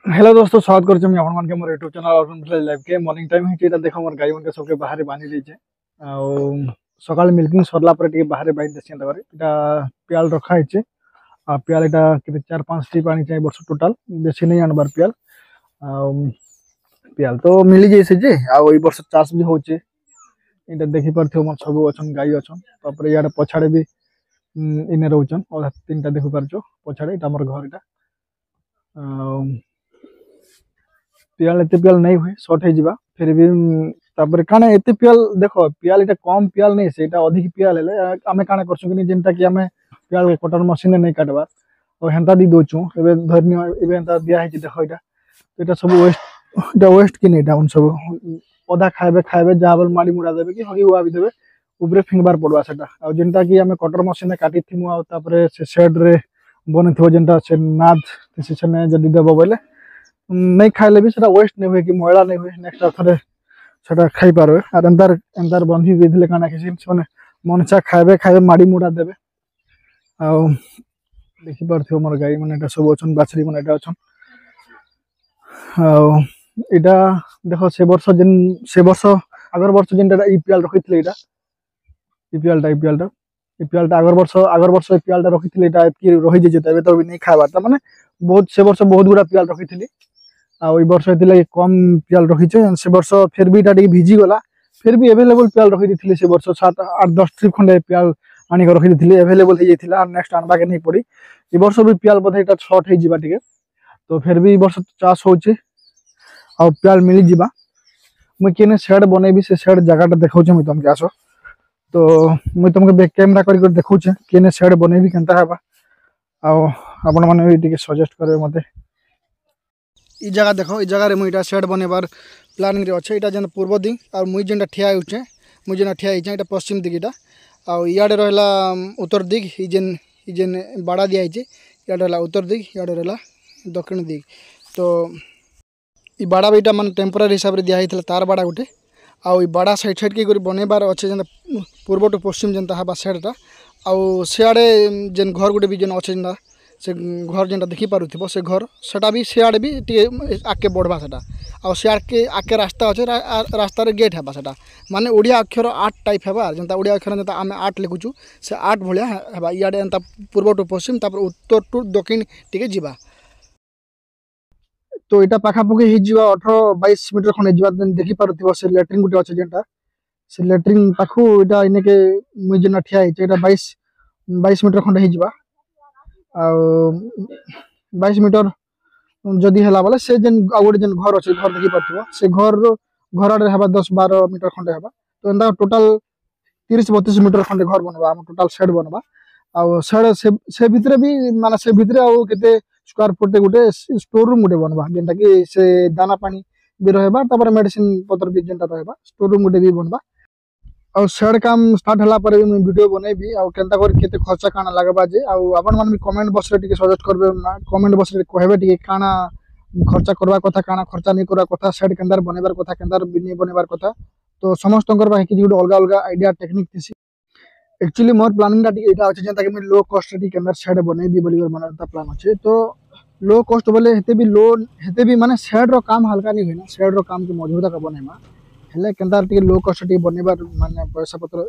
Hello दोस्तों, स्वागत करछे मैं अपन मन के मोर YouTube channel Arjun village live के मॉर्निंग टाइम है। देखो मोर गाई मन के सबके बाहर बांधी देछे। सकाल मिल्किंग सरला पर बाहर बांधी देछे। पियाल रखा है। पियाल एटा के 4-5 टी पानी चाहिए वर्ष टोटाल बेसी नहीं आनबार पियाल। आ, पियाल तो मिली जैसे जे आ वर्ष चाष भी होचे। इटा देखि परथियो मोर सब अछन गाई अछन। तापर यार पछाड़े भी इने रहउछन और तीनटा देखि परछो पछाड़े एटा मोर घर एटा। पियाल एते पियाल नहीं हुए शॉर्ट है जीवा फिर भी तापर काना एते पियाल देखो पियाल एटा कम पियाल नहीं से एटा अधिक पियाल हेले आमे काना करछु कि जेनता कि आमे पियाल के कटर मशीन नहीं काटबा और हेंता दी दोछु एबे धरनी एबे हेंता दिया है देखो एटा तो एटा सब वेस्ट एटा वेस्ट कि नहीं एटा उन सब ओदा खाइबे खाइबे जाबल माडी मुड़ा देबे कि हगी हुआ भी देबे ऊपरे फिंगबार पड़वा सेटा और जेनता कि आमे कटर मशीन काटी थिमु और तापर से शेड रे बने थो जेनता से नाद से छने जदी देबो बोले नहीं खाइले भी सेटा वेस्ट नहीं हुए कि मैला नहीं हुए नेक्स्ट थरे सेटा खाई पारबे और एंतार एंतार बंधी देथिले काना किसी माने मनसा खाइबे खाइबे माडी मुड़ा देबे आ देखि परथियो मोर गाई माने एटा सब अछन बाछरी माने एटा अछन आ एटा देखो से वर्ष अगर वर्ष जेनटा ईपीएल रखिथिले एटा ईपीएल अगर वर्ष ईपीएल रखिथिले एटा एतकी रहि जे जेते तो भी नहीं खाइबा त माने बहुत से वर्ष बहुत गुडा पियाल रखिथिले आ ओई वर्ष हेतिले कम पियाल रखिछे से वर्ष फिर भी टाटी भिजी गला फिर भी अवेलेबल पियाल रखि दिथिले से वर्ष 7-8-10 ट्रिप खंडे पियाल आनी के रखि दिथिले अवेलेबल हे जैथिला नेक्स्ट आनबा के नहीं पड़ी ई वर्ष भी पियाल बधे एटा शॉर्ट हे जिबा टिके तो फिर भी ई वर्ष चाष होचे आ पियाल मिली जिबा मैं केने शेड बनेबी से शेड जगह देखाउछे मैं तुमके आसो तो मैं तुमके बैक कैमरा करी देखाउछे केने शेड बनेबी केनता हेबा आ आपण माने भी टिके सजेस्ट करबे मते ई जगह देखो ई जगह रे मुइटा शेड बनेबार प्लानिंग रे अच्छे इटा जन पूर्व दिग और मुई जेनटा ठिया होचे मुई जेना ठिया हिचे इटा पश्चिम दिग इटा आ इयाडे रहला उत्तर दिग ई जेन बाड़ा दिया हिचे इयाडे रहला उत्तर दिग इयाडे रहला दक्षिण दिग तो ई बाड़ा बेटा मन टेम्पररी हिसाब रे दिया हितला तार बाड़ा गुटे आ ई बाड़ा साइड साइड के करी बनेबार अच्छे जेन पूर्व टू पश्चिम जेनता हबा शेडटा आ सियाडे जेन घर गुटे भी जेन अच्छे जेनता से घर जेनटा देखि पारुथिबो से घर सेटा भी सियाडे भी टी आके बढ़वा सेटा आ सियाड के आके रास्ता अच्छे रास्ता रे गेट हेबा सेटा माने ओडिया अक्षर 8 टाइप हेबा जेनता ओडिया अक्षर जेनता आमे 8 लिखुछु से 8 भलिया हेबा इयाडे एंता पूर्व टू पश्चिम तापर उत्तर टू दक्षिण टिके जिबा तो एटा पाखा पके हि जिबा 18-22 मीटर खने जिबा देखि पारुथिबो से लेटरिंग गुटे अच्छे जेनटा से लेटरिंग पाखु एटा इने के मुई जेना ठिया हिचे एटा 22 मीटर खंडे हि जिबा आ 22 मीटर जदि हला बोले से जेन आउटे जेन घर अच्छे घर देखि पारथिबो से घर आडे हेबा 10-12 मीटर खंडे हेबा तो एंदा टोटल 30-32 मीटर खंडे घर बनबा हम टोटल शेड बनबा आ शेड से भितरे भी माने से भितरे आ केते स्क्वायर फुट गुटे स्टोर रूम गुटे बनबा जेनटा कि से दाना पानी भी रहबा तापर मेडिसिन पत्र भी जेनटा रहबा स्टोर रूम गुटे भी बनबा और शेड काम स्टार्ट हला पर मैं वीडियो बनेबी आ केनता कर केते खर्चा काना लागबा जे आ आपन मन भी कमेंट बॉक्स रे टिके सजेस्ट करबे ना कमेंट बॉक्स रे कहबे टिके काना खर्चा करबा कथा काना खर्चा नहीं करबा कथा शेड केंदार बनेबार कथा केंदार बिनी बनेबार कथा तो समस्त बा कि गुटे अलग अलग आइडिया टेक्निक थिसी एक्चुअली मोर प्लानिंग टा टिके एटा अछि जेंता कि मैं लो कॉस्ट रे केंदार शेड बनेबी बोली मनता प्लान अछि तो लो कॉस्ट बोले हेते भी माने शेड रो काम हल्का नहीं होइना शेड रो काम के मजबूत का बनेमा हेले केंदार टिके लो कॉस्ट टिके बनेबार माने पैसा पत्र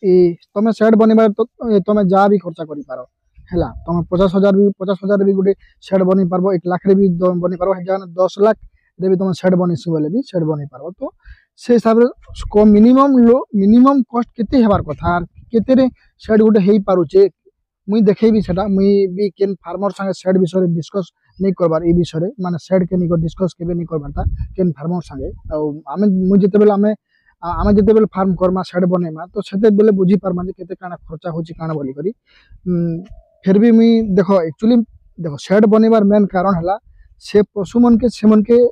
ई तमे शेड बनेबार तो तमे जा भी खर्चा करि पारो हेला तमे 50,000 भी गुटे शेड बनि पारबो 1 लाख रे भी बनि पारबो हेजा 10 लाख रे भी तमे शेड बनिसु बोले भी शेड बनि पारबो तो से हिसाब रे को मिनिमम कॉस्ट केते हेबार कथा केते रे शेड गुटे हेई पारुचे मुई देखेबी सेटा मुई भी केन फार्मर संगे शेड विषय रे डिस्कस नहीं करबार ई विषय रे माने शेड के निको डिस्कस केबे नहीं करबारता केन फार्मर संगे आ आमे मुई जते बेले आमे जते बेले फार्म करमा शेड बनेमा तो सेते बेले बुझी पारमा जे केते काना खर्चा होची काना बोली करी फिर भी मुई देखो एक्चुअली देखो शेड बनेबार मेन कारण हला से पशु मन के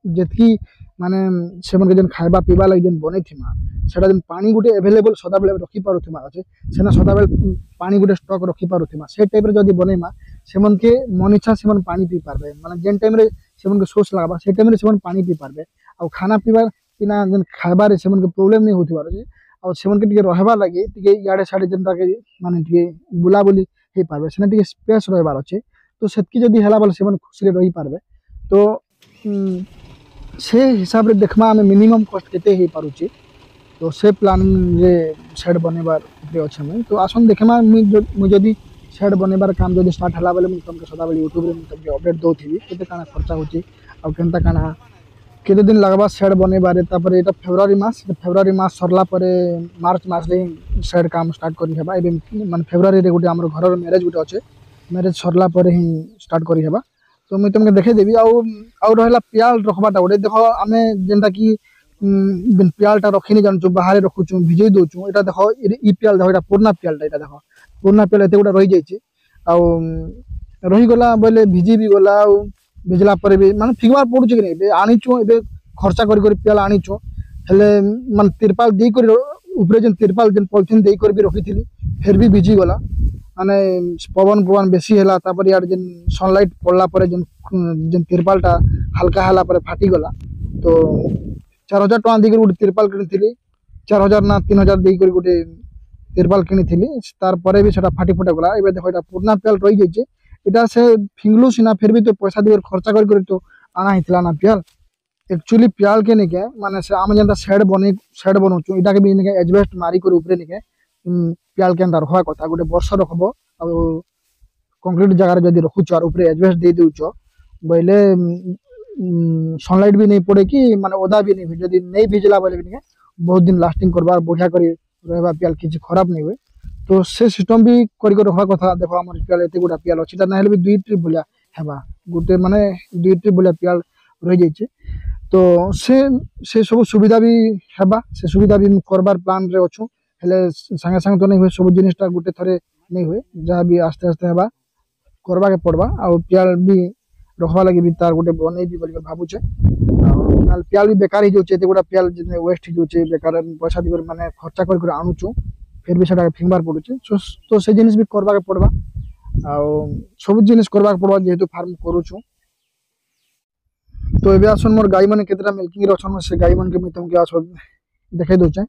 जेतकी माने से मन के जन खाइबा पीबा लागि जन बनै थिमा सेटा जन पानी गुटे अवेलेबल सदा बेले रखि पारुथिमा अछि सेना सदा बेले पानी गुटे स्टॉक रखि पारुथिमा से टाइप रे जदी बनेमा से मन के मन इच्छा से मन पानी पी पारबे माने जेन टाइम रे से मन के सोच लागबा से टाइम रे से मन पानी पी पारबे आ खाना पीबा पिना जन खाइबा रे से मन के प्रॉब्लम नहीं होथिबार अछि आ से मन के टिके रहबा लागि टिके याडे साडे जनता के माने टिके बुला बुली हे पारबे सेना टिके स्पेस रहबार अछि तो सेतकी जदी हला बोले से मन खुशी रे रही पारबे तो से हिसाब रे देखमा आमे मिनिमम कॉस्ट केते हे पारुची तो से प्लानिंग रे शेड बनेबार उपरे अछि मैं तो आसन देखमा मु जदी शेड बनेबार काम जदी स्टार्ट हला बेले मु तुमके सदा बेले यूट्यूब रे मु तुमके अपडेट दोथिबी केते काना खर्चा होची आ केनता काना केते दिन लागबा शेड बनेबारे तापर एटा फेब्रुआरी मास सरला परे मार्च मास रे शेड काम स्टार्ट करी हेबा एबे माने फेब्रुआरी रे गुटे हमर घर मैरेज गुटे अछि मैरेज सरला परे ही स्टार्ट करी हेबा तो मुझे तुमके देखे देवी आउ रहा पियाल रखबाटा गोटे देख आम जेनटा कि पियालटा रखी नहीं जानचु बाहर रखुचु भिजई दौचु यहाँ देख ई पियाल देख पुराना पियालटा यहाँ देख पुराना पियाल एत गुटा रही जाइए रहीगला बोले भिजी भी गला भिजला भी माने फिगवार पड़ुच कि नहीं आनीचु ए खर्चा कर पियाल आनीचु हेले माने तिरपाल देकर उपरे जेन तिरपाल जेन पॉलिथिन देकर भी रखी थी फिर भी भिजी गला माने पवन पवन बेसी है तापर यार जेन सनलाइट पड़ला परे जेन तिरपालटा हल्का हला परे फाटी गला तो 4000 टका देकर गोटे तिरपाल किनी 4000 ना 3000 देकर गोटे तिरपाल किनी तार परे भी सेटा फाटी फुटा गला एबे देखो एटा पुराना पियाल रही जाइए एटा से फिंगलु सिना फिर भी तो पैसा देकर खर्चा कर तो आना हितला ना पियाल एक्चुअली पियाल के निके माने से आम जेनता शेड बनौचु इटा के भी निके एजबेस्ट मारी कर ऊपरे निके पियाल के रखवा कथा गोटे वर्ष रखब आ कंक्रीट जगह जब रखुच और ऊपर एजबेस्ट दे दूच बोले सनलाइट भी नहीं पड़े कि माने ओदा भी नहीं जब नहीं भिजला बोले भी बहुत दिन लास्टिंग करवा बढ़िया कर रहा पियाल किसी खराब नहीं हुए तो से सिस्टम भी कर रखा कथा देखो आम पियाल एत गुटा पियाल अच्छी ना भी 2 ट्रिप भाया हेबा गोटे माने 2 ट्रिप भाया पियाल रही जाइए तो से सब सुविधा भी हेबा से सुविधा भी करबार प्लान रे अच्छु हेले संगे संगे तो नहीं हुए सब जिनिसटा गोटे थरे नहीं हुए जहाँ भी आस्ते आस्ते हेबा करवा के पड़वा आ पियाल भी रखवा लगे भी तार गोटे बनै भी बोल भावुचे पियाल भी बेकार ही जाऊे गोटा पियाल वेस्ट हो जाऊे बेकार पैसा दी माने खर्चा कर आणुचु फिर भी सेटा फिंगबार पड़ुचे तो से जिनिस भी करवा के पड़वा आ सब जिनिस करवा के पड़वा जेहेतु फार्म करूछु तो एबे आसन मोर गाई माने केतरा मिल्किंग रे अछन से गाई मन के तुमके आस देखाई दोचे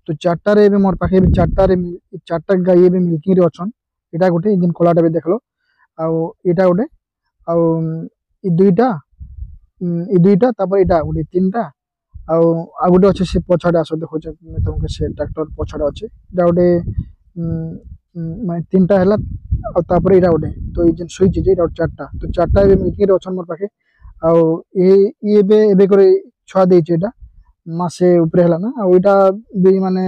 तो 4टा रे मोर पाखे 4टा गाई भी मिल्किंग रे अछन एटा गोटे जिन कलाटा भी देखलो आ एटा गोटे आ ई दुईटा तापर एटा गोटे 3टा आ गोटे अच्छे से पछाड़े आस देखो तुमके से ट्रैक्टर पछाड़े अच्छे एटा गोटे माने 3टा हैला आ तापर एटा गोटे तो ई जिन सुइच जे एटा 4टा तो 4टा भी मिल्किंग रे अछन मोर पाखे आ एबे करे छुआ देइचे एटा मासे ऊपर है ना आईटा भी माने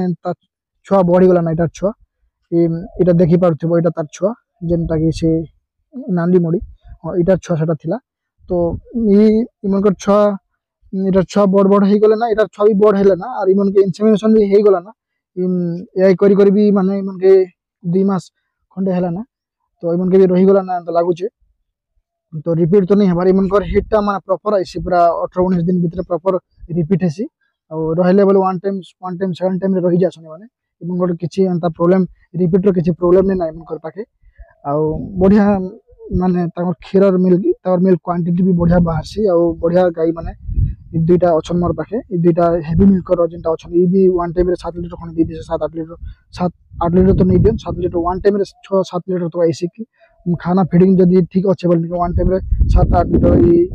छुआ बढ़ी गला ना इटार छुआ इटा देखी पार्थ्यो इटा तार छुआ जेनटा कि से नांदी मोड़ी इटार छुआ सेटा थिला तो इमनकर छुआ इटार छुआ बड़ बड़ हे गले ना इटार छुआ भी बड़ हेले ना और इमन के इंसेमिनेशन भी हे गला ना एआई करी भी माने इमन के 2 मास खंडे हैला ना तो इमन के भी रही गला ना तो लागुचे तो रिपीट तो नहीं हमारे इमनकर हिटटा माने प्रॉपर आइसी पूरा 18-19 दिन भीतर प्रॉपर रिपीट हेसी और रहले बोले वन टाइम सेकंड टाइम रे रही जासने माने इमन गोटे किछि अंता प्रॉब्लम रिपीट रो किछि प्रॉब्लम नै ना इमन कर पाके आ बढ़िया माने ताकर खीरर मिल्क क्वांटिटी भी बढ़िया बाहरसी आ बढ़िया गाई माने ई दुईटा अछन मोर पाखे ई दुईटा हेवी मिल्क रो जेंटा अछन ई भी वन टाइम रे 7 लीटर खन दे दिसे 7-8 लीटर 7-8 लीटर तो नहीं देन 7 लीटर वन टाइम रे 6-7 लीटर तो आइसी कि खाना फीडिंग जदी ठीक अच्छे बोल वन टाइम रे 7-8 लीटर ई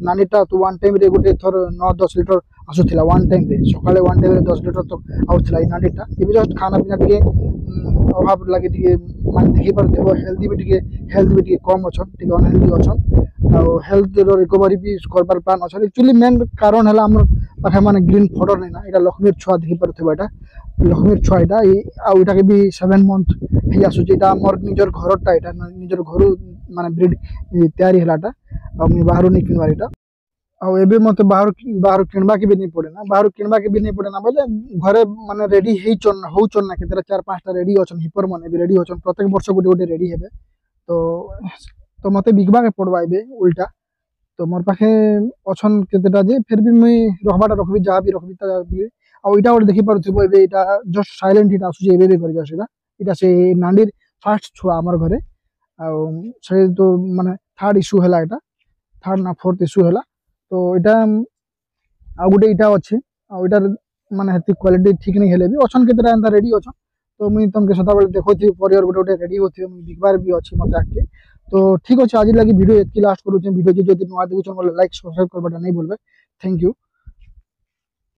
नानीटा तो वन टाइम रे गोटे थर 9-10 लीटर आसुला वन टाइम रे सकाळे वन टाइम रे 10 लीटर तक आउथला ई नानीटा ए जस्ट खाना पीना टिके अभाव लागे टिके मान देखि परथबो हेल्दी भी कम अछन टिके अनहेल्दी अछन आ हेल्थ रो रिकवरी भी करबार प्लान अछन एक्चुअली मेन कारण हला हमर पाखे माने ग्रीन फॉडर नै ना एटा लक्ष्मीर छुआ देखि परथबो एटा लक्ष्मीर छुआ एटा आ एटा के भी 7 मंथ हे आसुची एटा हमर निजर घरटा एटा निजर घरु माने ब्रीड तयारी हलाटा आ मी बाहरु नै किनवार एटा आ एबे मते बाहर किनबा के भी नहीं पड़े ना बाहर किनबा के भी नहीं पड़े ना बोले घरे माने रेडी हेई चन हो चन ना केतरा 4-5टा रेडी अछन हिपर माने भी रेडी अछन प्रत्येक वर्ष गोटे गोटे रेडी हेबे तो मते बिकबा के पड़वा एबे उल्टा तो मोर पाखे अछन केतेटा जे फिर भी मुई रखबाटा रखबी जहाँ भी रखबी ता भी आ इटा गोटे देखि पारुथिबो एबे इटा जस्ट साइलेंट इटा आसुची एबे भी कर जासेला इटा से नांडीर फर्स्ट छुआ हमर घरे आ से तो माने थर्ड इशू हला इटा थर्ड ना फोर्थ इशू हला तो इटा आ गोटे इटा अच्छे आ इटार माने हेती क्वालिटी ठीक नहीं हेले भी अछन केतेटा एंता रेडी अछन तो मुई तुमके सदा बेले देखोथि परियर गोटे गोटे रेडी होथि मुई बिकबार भी अछि मते आके तो ठीक अच्छे आज लगे वीडियो एतकी लास्ट करूँ वीडियो जब नुआ देखुन बोले लाइक सब्सक्राइब करवाटा नहीं बोलबे थैंक यू।